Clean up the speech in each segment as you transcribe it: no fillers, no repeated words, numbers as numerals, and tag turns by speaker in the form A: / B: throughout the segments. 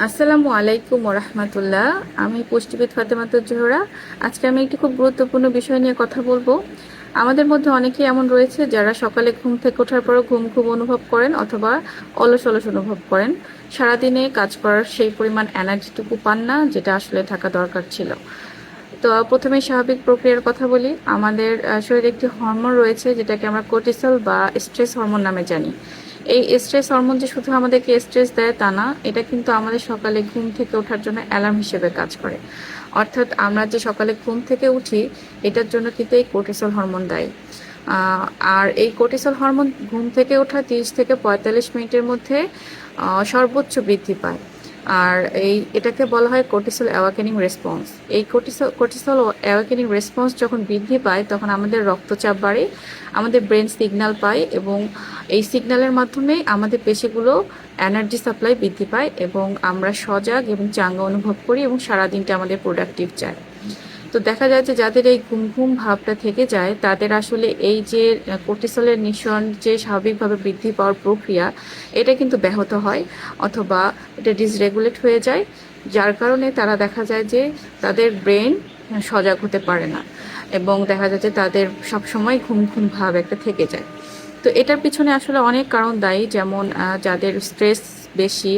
A: আসসালামু আলাইকুম ওরহমতুল্লাহ। আমি পুষ্টিবিদ ফাতেমাতুজ জোহরা। আজকে আমি একটি খুব গুরুত্বপূর্ণ বিষয় নিয়ে কথা বলবো। আমাদের মধ্যে অনেকেই এমন রয়েছে যারা সকালে ঘুম থেকে ওঠার পরও ঘুম ঘুম অনুভব করেন অথবা অলস অলস অনুভব করেন। সারাদিনে কাজ করার সেই পরিমাণ এনার্জিটুকু পান না যেটা আসলে থাকা দরকার ছিল। তো প্রথমে স্বাভাবিক প্রক্রিয়ার কথা বলি। আমাদের শরীরে একটি হরমোন রয়েছে যেটাকে আমরা কর্টিসল বা স্ট্রেস হরমোন নামে জানি। এই স্ট্রেস হরমোন যে শুধু আমাদেরকে স্ট্রেস দেয় তা না, এটা কিন্তু আমাদের সকালে ঘুম থেকে ওঠার জন্য অ্যালার্ম হিসেবে কাজ করে। অর্থাৎ আমরা যে সকালে ঘুম থেকে উঠি, এটার জন্য কিন্তু এই কর্টিসল হরমোন দায়ী। আর এই কর্টিসল হরমোন ঘুম থেকে ওঠা 30 থেকে 45 মিনিটের মধ্যে সর্বোচ্চ বৃদ্ধি পায়। আর এটাকে বলা হয় কর্টিসল অ্যাওয়াকেনিং রেসপন্স। এই কর্টিসল অ্যাওয়াকেনিং রেসপন্স যখন বৃদ্ধি পায় তখন আমাদের রক্তচাপ বাড়ে, আমাদের ব্রেন সিগন্যাল পায় এবং এই সিগন্যালের মাধ্যমে আমাদের পেশিগুলো এনার্জি সাপ্লাই বৃদ্ধি পায় এবং আমরা সজাগ এবং চাঙ্গা অনুভব করি এবং সারাদিনটা আমাদের প্রোডাক্টিভ যায়। তো দেখা যায় যে যাদের এই ঘুম ঘুম ভাবটা থেকে যায় তাদের আসলে এই যে কর্টিসলের নিঃসরণ যে স্বাভাবিকভাবে বৃদ্ধি পাওয়ার প্রক্রিয়া, এটা কিন্তু ব্যাহত হয় অথবা এটা ডিসরেগুলেট হয়ে যায়, যার কারণে তারা দেখা যায় যে তাদের ব্রেন সজাগ হতে পারে না এবং দেখা যায় যে তাদের সবসময় ঘুম ঘুম ভাব একটা থেকে যায়। তো এটার পিছনে আসলে অনেক কারণ দায়ী, যেমন যাদের স্ট্রেস বেশি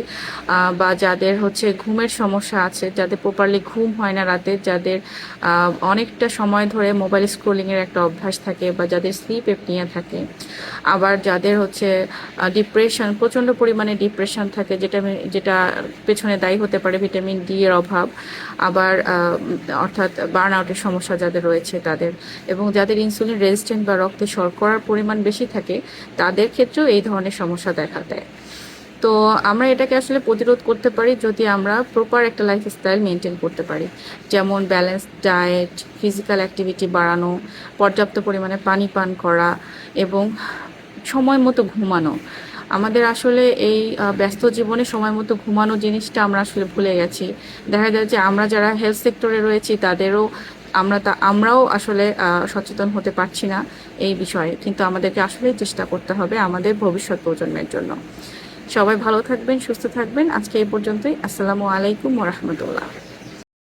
A: বা যাদের হচ্ছে ঘুমের সমস্যা আছে, যাদের প্রপারলি ঘুম হয় না রাতে, যাদের অনেকটা সময় ধরে মোবাইল স্ক্রোলিংয়ের একটা অভ্যাস থাকে বা যাদের স্লিপ এপনিয়া থাকে, আবার যাদের হচ্ছে ডিপ্রেশন, প্রচণ্ড পরিমাণে ডিপ্রেশন থাকে, যেটা পেছনে দায়ী হতে পারে ভিটামিন ডি এর অভাব, আবার অর্থাৎ বার্ন আউটের সমস্যা যাদের রয়েছে তাদের, এবং যাদের ইনসুলিন রেজিস্ট্যান্ট বা রক্তে শর্করার পরিমাণ বেশি থাকে তাদের ক্ষেত্রেও এই ধরনের সমস্যা দেখা দেয়। তো আমরা এটাকে আসলে প্রতিরোধ করতে পারি যদি আমরা প্রপার একটা লাইফস্টাইল মেনটেন করতে পারি, যেমন ব্যালেন্স ডায়েট, ফিজিক্যাল অ্যাক্টিভিটি বাড়ানো, পর্যাপ্ত পরিমাণে পানি পান করা এবং সময় মতো ঘুমানো। আমাদের আসলে এই ব্যস্ত জীবনে সময় মতো ঘুমানো জিনিসটা আমরা আসলে ভুলে গেছি। দেখা যায় যে আমরা যারা হেলথ সেক্টরে রয়েছি তাদেরও আমরাও আসলে সচেতন হতে পারছি না এই বিষয়ে, কিন্তু আমাদেরকে আসলে চেষ্টা করতে হবে আমাদের ভবিষ্যৎ প্রজন্মের জন্য। সবাই ভালো থাকবেন, সুস্থ থাকবেন। আজকে এই পর্যন্তই। আসসালামু আলাইকুম ওয়া রাহমাতুল্লাহ।